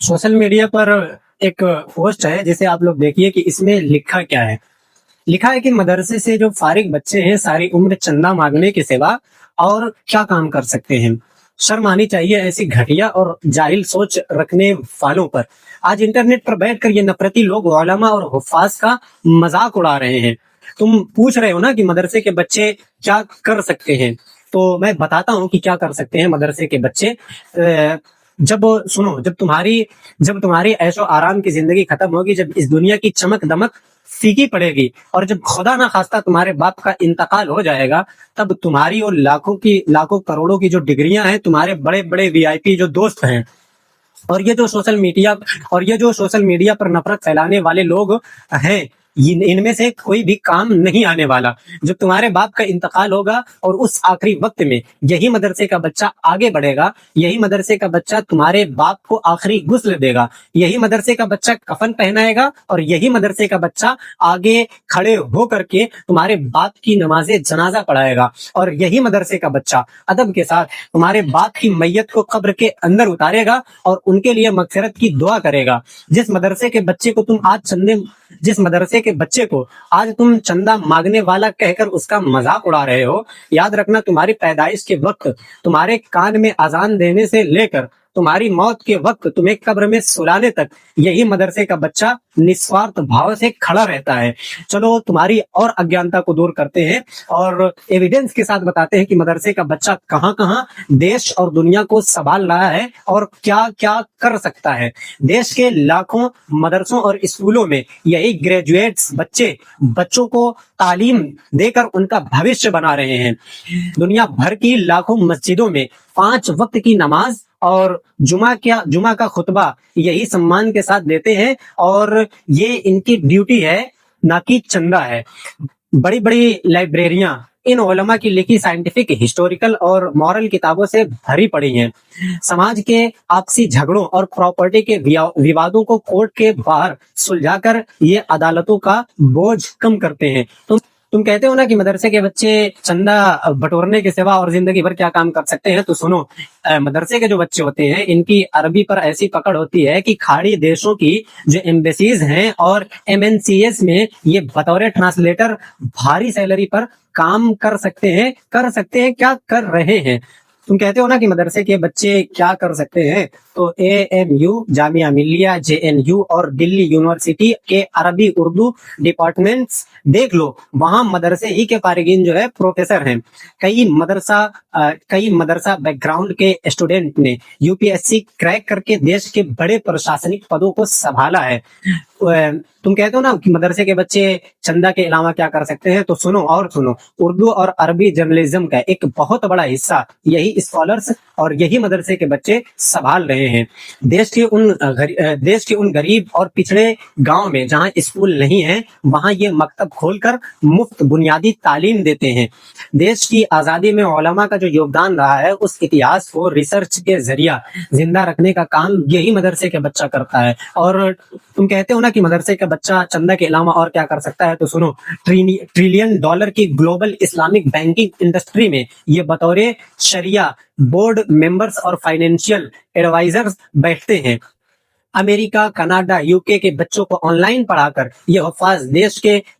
Social media पर एक post है जिसे आप लोग देखिए कि इसमें लिखा क्या है। लिखा है कि मदरसे से जो फारिग बच्चे हैं सारी उम्र चंदा मांगने के सिवा और क्या काम कर सकते हैं। शर्म आनी चाहिए ऐसी घटिया और जाहिल सोच रखने वालों पर। आज इंटरनेट पर बैठकर ये नफरती लोग उलमा और हुफ्फाज का मजाक उड़ा रहे हैं। तुम पूछ रहे हो ना कि मदरसे के बच्चे क्या कर सकते हैं, तो मैं बताता हूँ कि क्या कर सकते हैं मदरसे के बच्चे। जब सुनो, जब तुम्हारी ऐशो आराम की जिंदगी खत्म होगी, जब इस दुनिया की चमक दमक फीकी पड़ेगी और जब खुदा ना खास्ता तुम्हारे बाप का इंतकाल हो जाएगा, तब तुम्हारी और लाखों करोड़ों की जो डिग्रियां हैं, तुम्हारे बड़े बड़े वीआईपी जो दोस्त हैं, और ये जो सोशल मीडिया पर नफरत फैलाने वाले लोग हैं, इनमें से कोई भी काम नहीं आने वाला। जब तुम्हारे बाप का इंतकाल होगा और उस आखिरी वक्त में यही मदरसे का बच्चा आगे बढ़ेगा, यही मदरसे का बच्चा तुम्हारे बाप को आखिरी गुस्ल देगा, यही मदरसे का बच्चा कफन पहनाएगा और यही मदरसे का बच्चा आगे खड़े हो करके तुम्हारे बाप की नमाजे जनाजा पढ़ाएगा, और यही मदरसे का बच्चा अदब के साथ तुम्हारे बाप की मैयत को कब्र के अंदर उतारेगा और उनके लिए मगफिरत की दुआ करेगा। जिस मदरसे के बच्चे को आज तुम चंदा मांगने वाला कहकर उसका मजाक उड़ा रहे हो, याद रखना तुम्हारी पैदाइश के वक्त तुम्हारे कान में अजान देने से लेकर तुम्हारी मौत के वक्त तुम्हें कब्र में सुलाने तक यही मदरसे का बच्चा निस्वार्थ भाव से खड़ा रहता है। चलो तुम्हारी और अज्ञानता को दूर करते हैं और एविडेंस के साथ बताते हैं कि मदरसे का बच्चा कहां कहां देश और दुनिया को संभाल रहा है और क्या क्या कर सकता है। देश के लाखों मदरसों और स्कूलों में यही ग्रेजुएट्स बच्चों को तालीम देकर उनका भविष्य बना रहे हैं। दुनिया भर की लाखों मस्जिदों में 5 वक्त की नमाज और जुमा का खुतबा यही सम्मान के साथ देते हैं, और ये इनकी ड्यूटी है, ना कि चंदा है। बड़ी बड़ी लाइब्रेरियां इन उलमा की लिखी साइंटिफिक, हिस्टोरिकल और मॉरल किताबों से भरी पड़ी हैं। समाज के आपसी झगड़ों और प्रॉपर्टी के विवादों को कोर्ट के बाहर सुलझाकर ये अदालतों का बोझ कम करते हैं। तुम कहते हो ना कि मदरसे के बच्चे चंदा बटोरने के सिवा और जिंदगी भर क्या काम कर सकते हैं, तो सुनो, मदरसे के जो बच्चे होते हैं इनकी अरबी पर ऐसी पकड़ होती है कि खाड़ी देशों की जो एम्बेसीज हैं और एमएनसीएस में ये बतौर ट्रांसलेटर भारी सैलरी पर काम कर सकते हैं। क्या कर रहे हैं। तुम कहते हो ना कि मदरसे के बच्चे क्या कर सकते हैं, तो एएमयू, जामिया मिल्लिया, जेएनयू और दिल्ली यूनिवर्सिटी के अरबी उर्दू डिपार्टमेंट्स देख लो, वहां मदरसे ही के फारिगीन जो है प्रोफेसर हैं। कई मदरसा बैकग्राउंड के स्टूडेंट ने यूपीएससी क्रैक करके देश के बड़े प्रशासनिक पदों को संभाला है। तुम कहते हो ना कि मदरसे के बच्चे चंदा के अलावा क्या कर सकते हैं, तो सुनो, उर्दू और अरबी जर्नलिज्म का एक बहुत बड़ा हिस्सा यही स्कॉलर्स और यही मदरसे के बच्चे संभाल रहे हैं। देश के उन गरीब और पिछड़े गांव में जहां स्कूल नहीं है, वहां ये मकतब खोलकर मुफ्त बुनियादी तालीम देते हैं। देश की आजादी में उलमा का जो योगदान रहा है, उस इतिहास को रिसर्च के जरिया जिंदा रखने का काम यही मदरसे के बच्चा करता है। और तुम कहते हो ना कि मदरसे का बच्चा चंदा के अलावा और क्या कर सकता है, तो सुनो, ट्रिलियन डॉलर की ग्लोबल इस्लामिक बैंकिंग इंडस्ट्री में ये बतौरे शरिया बोर्ड मेंबर्स और फाइनेंशियल एडवाइजर्स बैठते हैं। अमेरिका, कनाडा, यूके के बच्चों को ऑनलाइन पढ़ाकर ये हुफ्फाज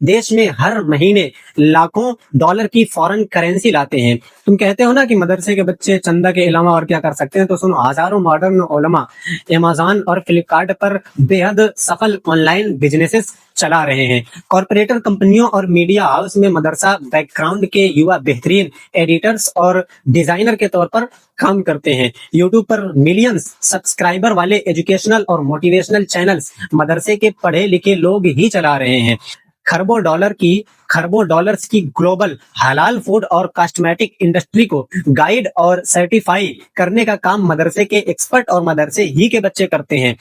देश में हर महीने लाखों डॉलर की फॉरेन करेंसी लाते हैं। तुम कहते हो ना कि मदरसे के बच्चे चंदा के अलावा और क्या कर सकते हैं, तो सुनो, हजारों मॉडर्न उलमा अमेज़न और फ्लिपकार्ट पर बेहद सफल ऑनलाइन बिजनेसेस चला रहे हैं। कॉर्पोरेटर कंपनियों और मीडिया हाउस में मदरसा बैकग्राउंड के युवा बेहतरीन एडिटर्स और डिजाइनर के तौर पर काम करते हैं। यूट्यूब पर मिलियंस सब्सक्राइबर वाले एजुकेशनल और मोटिवेशनल चैनल्स मदरसे के पढ़े लिखे लोग ही चला रहे हैं। खरबों डॉलर्स की ग्लोबल हलाल फूड और कॉस्मेटिक इंडस्ट्री को गाइड और सर्टिफाई करने का काम मदरसे के एक्सपर्ट और मदरसे ही के बच्चे करते हैं।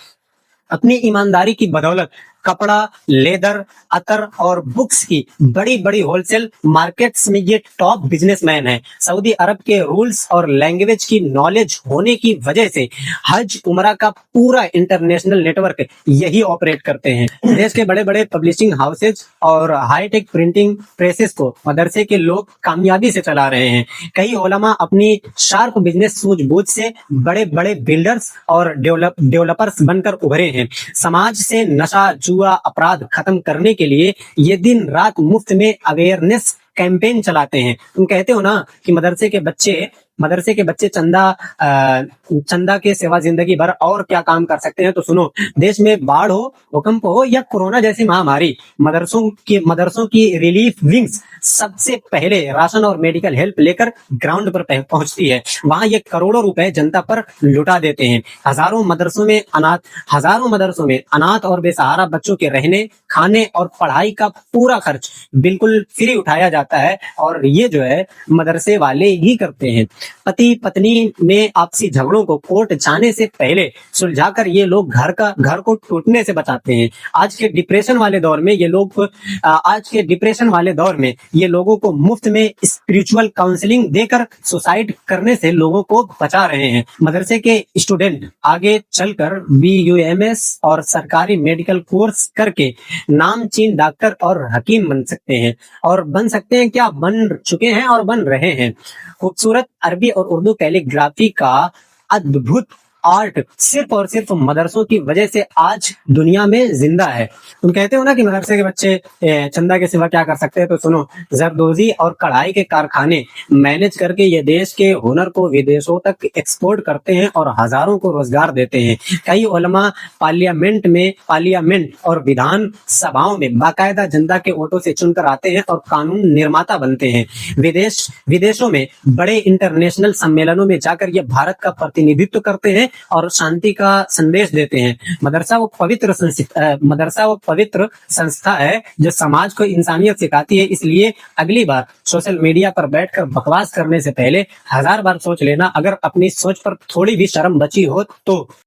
अपनी ईमानदारी की बदौलत कपड़ा, लेदर, अतर और बुक्स की बड़ी बड़ी होलसेल मार्केट्स में ये टॉप बिजनेसमैन है। सऊदी अरब के रूल्स और लैंग्वेज की नॉलेज होने की वजह से हज उमरा का पूरा इंटरनेशनल नेटवर्क यही ऑपरेट करते हैं। देश के बड़े बड़े पब्लिशिंग हाउसेज और हाईटेक प्रिंटिंग प्रेसेस को मदरसे के लोग कामयाबी से चला रहे हैं। कई उलमा अपनी शार्प बिजनेस सूझबूझ से बड़े बड़े बिल्डर्स और डेवलपर्स बनकर उभरे हैं। समाज से नशा, जुआ, अपराध खत्म करने के लिए ये दिन रात मुफ्त में अवेयरनेस कैंपेन चलाते हैं। तुम कहते हो ना कि मदरसे के बच्चे चंदा के सिवा जिंदगी भर और क्या काम कर सकते हैं, तो सुनो, देश में बाढ़ हो, भूकंप हो या कोरोना जैसी महामारी, मदरसों की रिलीफ विंग्स सबसे पहले राशन और मेडिकल हेल्प लेकर ग्राउंड पर पहुंचती है। वहां ये करोड़ों रुपए जनता पर लुटा देते हैं। हजारों मदरसों में अनाथ और बेसहारा बच्चों के रहने, खाने और पढ़ाई का पूरा खर्च बिल्कुल फ्री उठाया जाता है, और ये जो है मदरसे वाले ही करते हैं। पति पत्नी में आपसी झगड़ों को कोर्ट जाने से पहले सुलझाकर ये लोग घर को टूटने से बचाते हैं। आज के डिप्रेशन वाले दौर में ये लोगों को मुफ्त में स्पिरिचुअल काउंसलिंग देकर सुसाइड करने से लोगों को बचा रहे हैं। मदरसे के स्टूडेंट आगे चलकर BUMS और सरकारी मेडिकल कोर्स करके नामचीन डॉक्टर और हकीम बन सकते हैं क्या, बन चुके हैं और बन रहे हैं। खूबसूरत अरबी और उर्दू कैलीग्राफी का अद्भुत आर्ट सिर्फ और सिर्फ मदरसों की वजह से आज दुनिया में जिंदा है। तुम कहते हो ना कि मदरसे के बच्चे चंदा के सिवा क्या कर सकते हैं, तो सुनो, जरदोजी और कढ़ाई के कारखाने मैनेज करके ये देश के हुनर को विदेशों तक एक्सपोर्ट करते हैं और हजारों को रोजगार देते हैं। कई उलमा पार्लियामेंट और विधान सभाओं में बाकायदा जनता के वोटों से चुनकर आते हैं और कानून निर्माता बनते हैं। विदेशों में बड़े इंटरनेशनल सम्मेलनों में जाकर ये भारत का प्रतिनिधित्व करते हैं और शांति का संदेश देते हैं। मदरसा वो पवित्र संस्था है जो समाज को इंसानियत सिखाती है। इसलिए अगली बार सोशल मीडिया पर बैठकर बकवास करने से पहले 1000 बार सोच लेना। अगर अपनी सोच पर थोड़ी भी शर्म बची हो तो